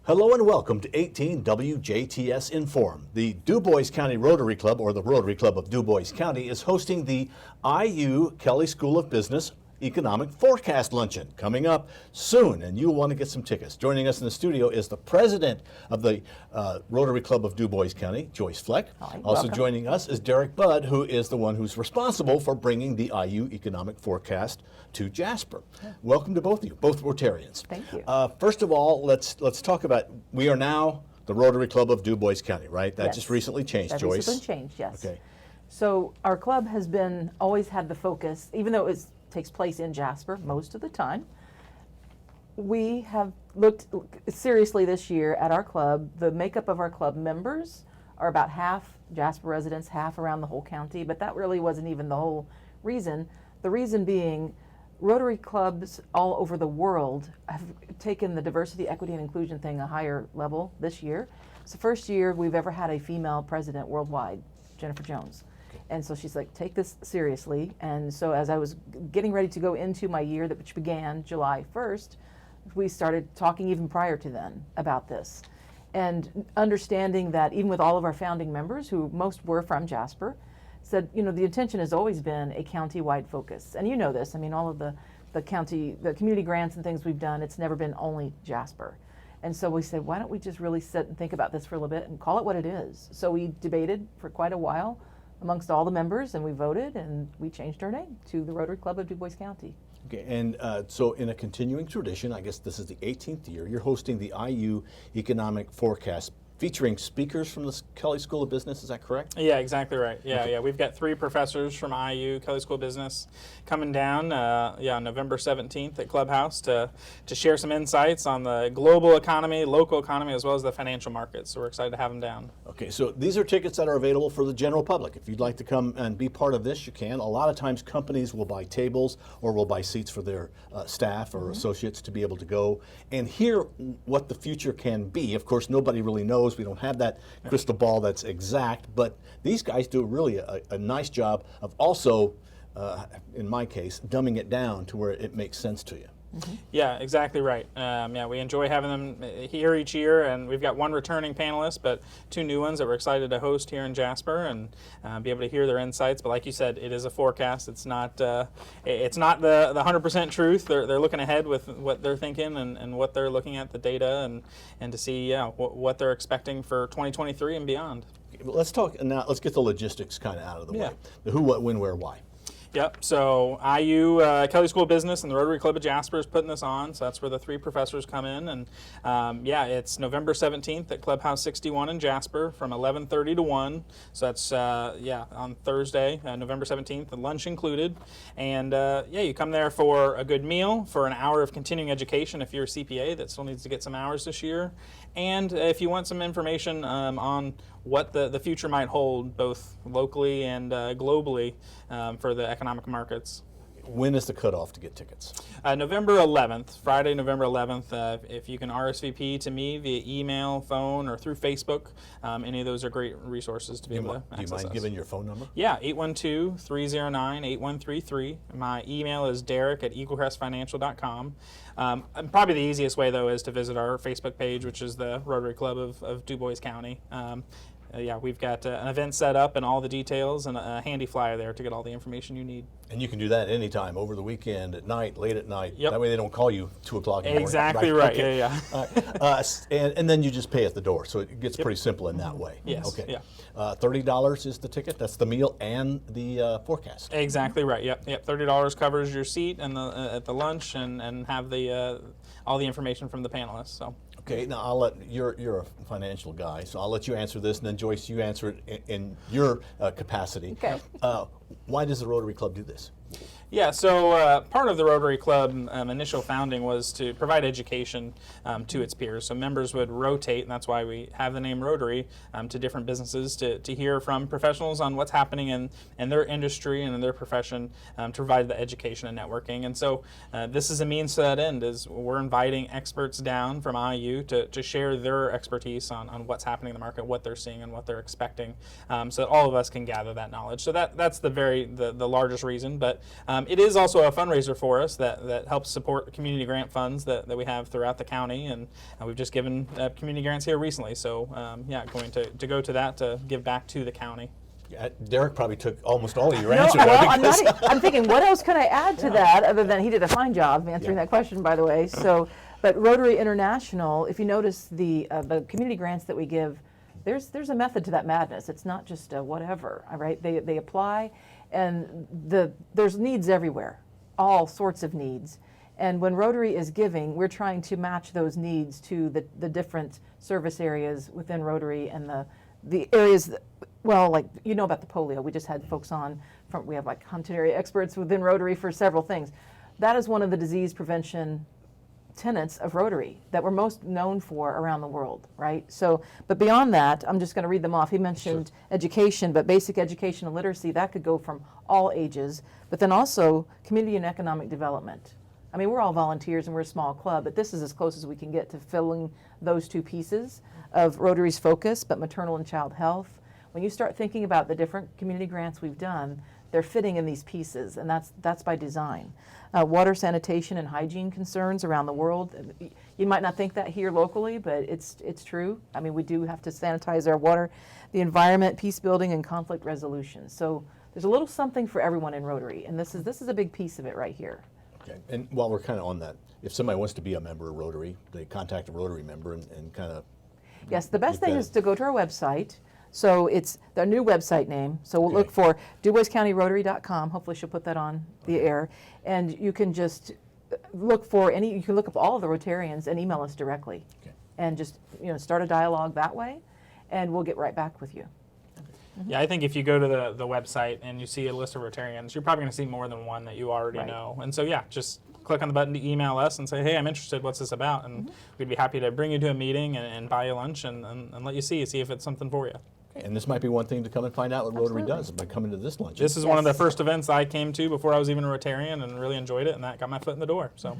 Hello and welcome to 18 WJTS in.form. The Dubois County Rotary Club, or the Rotary Club of Dubois County, is hosting the IU Kelley School of Business Economic Forecast Luncheon coming up soon, and you'll want to get some tickets. Joining us in the studio is the president of the Rotary Club of Dubois County, Joyce Fleck. Hi, also welcome. joining us is Derek Budd, who is the one who's responsible for bringing the IU Economic Forecast to Jasper. Welcome to both of you, both Rotarians. Thank you. First of all, let's talk about, we are now the Rotary Club of Dubois County, right? That Yes. just recently changed, That Joyce. recently changed, yes. Okay. So our club has always had the focus, even though it takes place in Jasper most of the time, we have looked seriously this year at our club. The makeup of our club members are about half Jasper residents, half around the whole county, but that really wasn't even the whole reason. The reason being, Rotary clubs all over the world have taken the diversity, equity, and inclusion thing a higher level this year. It's the first year we've ever had a female president worldwide, Jennifer Jones. And so she's like, take this seriously. And so as I was getting ready to go into my year, which began July 1st, we started talking even prior to then about this. And understanding that even with all of our founding members, who most were from Jasper, said, you know, the intention has always been a county-wide focus. And you know this, I mean, all of the community grants and things we've done, it's never been only Jasper. And so we said, why don't we just really sit and think about this for a little bit and call it what it is? So we debated for quite a while amongst all the members, and we voted, and we changed our name to the Rotary Club of Dubois County. Okay, and so in a continuing tradition, I guess this is the 18th year, you're hosting the IU Economic Forecast, featuring speakers from the Kelley School of Business, is that correct? Yeah, exactly right. Yeah, Okay. yeah. We've got 3 professors from IU Kelley School of Business coming down, on November 17th at Clubhouse to share some insights on the global economy, local economy, as well as the financial markets. So we're excited to have them down. Okay, so these are tickets that are available for the general public. If you'd like to come and be part of this, you can. A lot of times companies will buy tables or will buy seats for their staff or associates to be able to go and hear what the future can be. Of course, nobody really knows. We don't have that crystal ball that's exact, but these guys do really a nice job of also, in my case, dumbing it down to where it makes sense to you. Mm-hmm. Yeah, exactly right. Yeah, we enjoy having them here each year, and we've got 1 returning panelist, but 2 new ones that we're excited to host here in Jasper and be able to hear their insights. But like you said, it is a forecast. It's not the 100% truth. They're looking ahead with what they're thinking and what they're looking at, the data, and to see what they're expecting for 2023 and beyond. Let's talk now. Let's get the logistics kind of out of the way. Yeah. The who, what, when, where, why. Yep, so IU, Kelley School of Business and the Rotary Club of Jasper is putting this on, so that's where the 3 professors come in, and yeah, it's November 17th at Clubhouse 61 in Jasper from 11:30 to 1, so that's, on Thursday, November 17th, the lunch included, and you come there for a good meal, for an hour of continuing education if you're a CPA that still needs to get some hours this year, and if you want some information on what the future might hold, both locally and globally, for the economic markets. When is the cutoff to get tickets? November 11th, Friday, November 11th. If you can RSVP to me via email, phone, or through Facebook, any of those are great resources to be able to access. Do you mind us. giving your phone number? Yeah, 812-309-8133. My email is derek@eaglecrestfinancial.com. Probably the easiest way, though, is to visit our Facebook page, which is the Rotary Club of Dubois County. We've got an event set up and all the details and a handy flyer there to get all the information you need. And you can do that anytime, over the weekend, at night, late at night. Yep. That way they don't call you 2 o'clock in the morning. Exactly right. Okay. Yeah. And then you just pay at the door, so it gets pretty simple in that way. Yes. Okay. Yeah. $30 is the ticket. That's the meal and the forecast. Exactly right. Yep. $30 covers your seat and at the lunch and have the all the information from the panelists. So. Okay, now you're a financial guy, so I'll let you answer this, and then Joyce, you answer it in your capacity. Okay. Why does the Rotary Club do this? Yeah, so part of the Rotary Club initial founding was to provide education to its peers. So members would rotate, and that's why we have the name Rotary, to different businesses to hear from professionals on what's happening in their industry and in their profession to provide the education and networking. And so this is a means to that end, is we're inviting experts down from IU to share their expertise on what's happening in the market, what they're seeing and what they're expecting, so that all of us can gather that knowledge. So that's the largest reason. But It is also a fundraiser for us that helps support community grant funds that we have throughout the county, and we've just given community grants here recently. So yeah, going to go to that to give back to the county. Derek probably took almost all of your No, answers. well, I'm thinking, what else can I add to that other than he did a fine job answering that question, by the way. So, but Rotary International, if you notice the community grants that we give, there's a method to that madness. It's not just whatever, all right? They apply, and there's needs everywhere, all sorts of needs. And when Rotary is giving, we're trying to match those needs to the different service areas within Rotary and the areas that, well, like, you know about the polio. We just had folks on we have like content area experts within Rotary for several things. That is one of the disease prevention tenets of Rotary that we're most known for around the world, right? So, but beyond that, I'm just going to read them off. He mentioned education, but basic education and literacy, that could go from all ages, but then also community and economic development. I mean, we're all volunteers and we're a small club, but this is as close as we can get to filling those two pieces of Rotary's focus, but maternal and child health. When you start thinking about the different community grants we've done, they're fitting in these pieces, and that's by design. Water, sanitation, and hygiene concerns around the world. You might not think that here locally, but it's true. I mean, we do have to sanitize our water, the environment, peace building, and conflict resolution. So there's a little something for everyone in Rotary, and this is a big piece of it right here. Okay, and while we're kind of on that, if somebody wants to be a member of Rotary, they contact a Rotary member and kind of. Yes, the best thing is to go to our website. So it's the new website name. So we'll look for DuboisCountyRotary.com. Hopefully she'll put that on the air. And you can just look for you can look up all of the Rotarians and email us directly. Okay. And just, start a dialogue that way, and we'll get right back with you. Yeah, I think if you go to the website and you see a list of Rotarians, you're probably going to see more than one that you already know. And so, yeah, just click on the button to email us and say, hey, I'm interested, what's this about? And we'd be happy to bring you to a meeting and buy you lunch and let you see if it's something for you. And this might be one thing to come and find out what Rotary Absolutely. does by coming to this luncheon. This is one of the first events I came to before I was even a Rotarian, and really enjoyed it, and that got my foot in the door. So,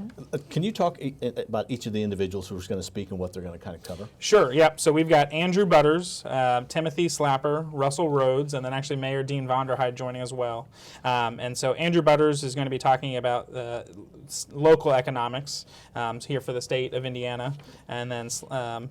Can you talk about each of the individuals who's going to speak and what they're going to kind of cover? Sure, yep. So we've got Andrew Butters, Timothy Slapper, Russell Rhodes, and then actually Mayor Dean Vonderheide joining as well. And so Andrew Butters is going to be talking about local economics here for the state of Indiana. And then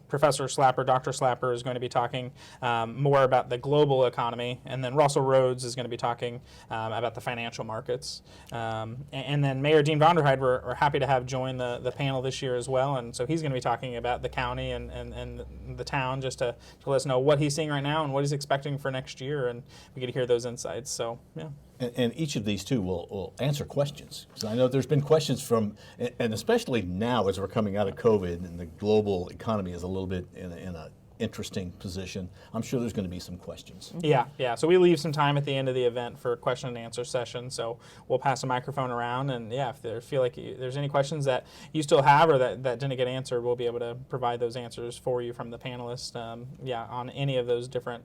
Professor Slapper, Dr. Slapper, is going to be talking more about the global economy. And then Russell Rhodes is going to be talking about the financial markets. And then Mayor Dean Vonderheide, we're happy to have join the panel this year as well. And so he's going to be talking about the county and the town, just to let us know what he's seeing right now and what he's expecting for next year. And we get to hear those insights. So, yeah. And each of these two will answer questions. Because I know there's been questions from, and especially now as we're coming out of COVID and the global economy is a little bit in a interesting position. I'm sure there's going to be some questions. Yeah. So we leave some time at the end of the event for a question and answer session. So we'll pass the microphone around, and if there feel like there's any questions that you still have or that didn't get answered, we'll be able to provide those answers for you from the panelists. On any of those different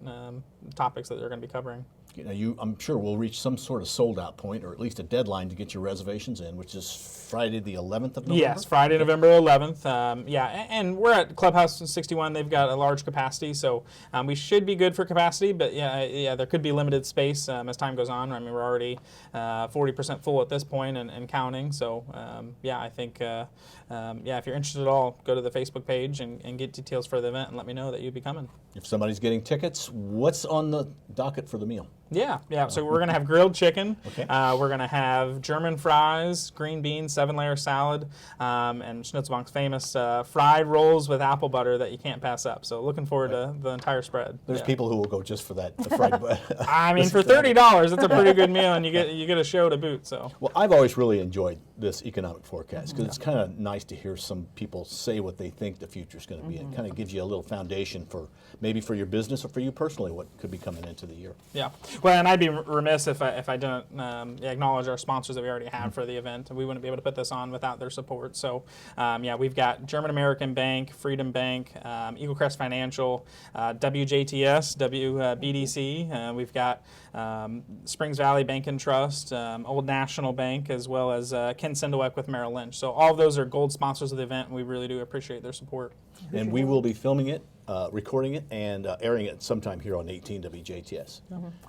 topics that they're going to be covering. I'm sure we'll reach some sort of sold-out point, or at least a deadline to get your reservations in, which is Friday the 11th of November? Yes, Friday, November 11th. And we're at Clubhouse 61. They've got a large capacity, so we should be good for capacity, but there could be limited space as time goes on. I mean, we're already 40% full at this point and counting, so I think, if you're interested at all, go to the Facebook page and get details for the event and let me know that you'll be coming. If somebody's getting tickets, what's on the docket for the meal? Yeah. So we're going to have grilled chicken. Okay. We're going to have German fries, green beans, 7-layer salad, and Schnitzelbank's famous fried rolls with apple butter that you can't pass up. So looking forward to the entire spread. There's people who will go just for that, the fried butter. I mean, for $30, it's a pretty good meal, and you get a show to boot. So. Well, I've always really enjoyed this economic forecast because it's kind of nice to hear some people say what they think the future is going to be. It kind of gives you a little foundation for maybe for your business or for you personally what could be coming into the year. Yeah. Well, and I'd be remiss if I didn't acknowledge our sponsors that we already have for the event. We wouldn't be able to put this on without their support. So, we've got German American Bank, Freedom Bank, Eagle Crest Financial, WJTS, WBDC. We've got Springs Valley Bank and Trust, Old National Bank, as well as Ken Sindelweck with Merrill Lynch. So all of those are gold sponsors of the event, and we really do appreciate their support. And we will be filming it, recording it, and airing it sometime here on 18 WJTS.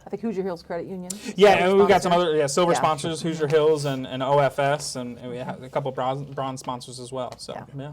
I think Hoosier Hills Credit Union. Yeah, Silver and we've got some sponsor. other silver Yeah. sponsors, Hoosier Hills and OFS, and we have a couple bronze sponsors as well. So, yeah.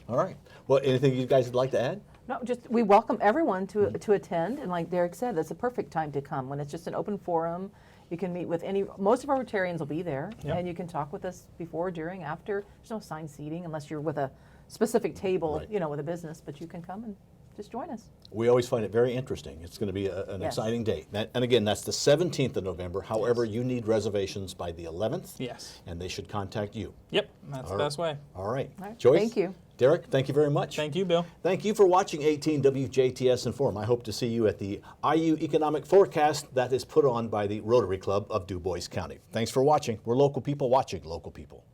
All right. Well, anything you guys would like to add? No, just we welcome everyone to attend, and like Derek said, that's a perfect time to come when it's just an open forum. You can meet with most of our Rotarians will be there, Yep. and you can talk with us before, during, after. There's no assigned seating unless you're with a specific table, Right. you know, with a business, but you can come and just join us. We always find it very interesting. It's going to be an Yes. exciting date. And again, that's the 17th of November. However, you need reservations by the 11th. Yes. And they should contact you. Yep, that's the All right. best way. All right. All right. Joyce? Thank you. Derek, thank you very much. Thank you, Bill. Thank you for watching 18 WJTS in.form. I hope to see you at the IU Economic Forecast that is put on by the Rotary Club of Dubois County. Thanks for watching. We're local people watching local people.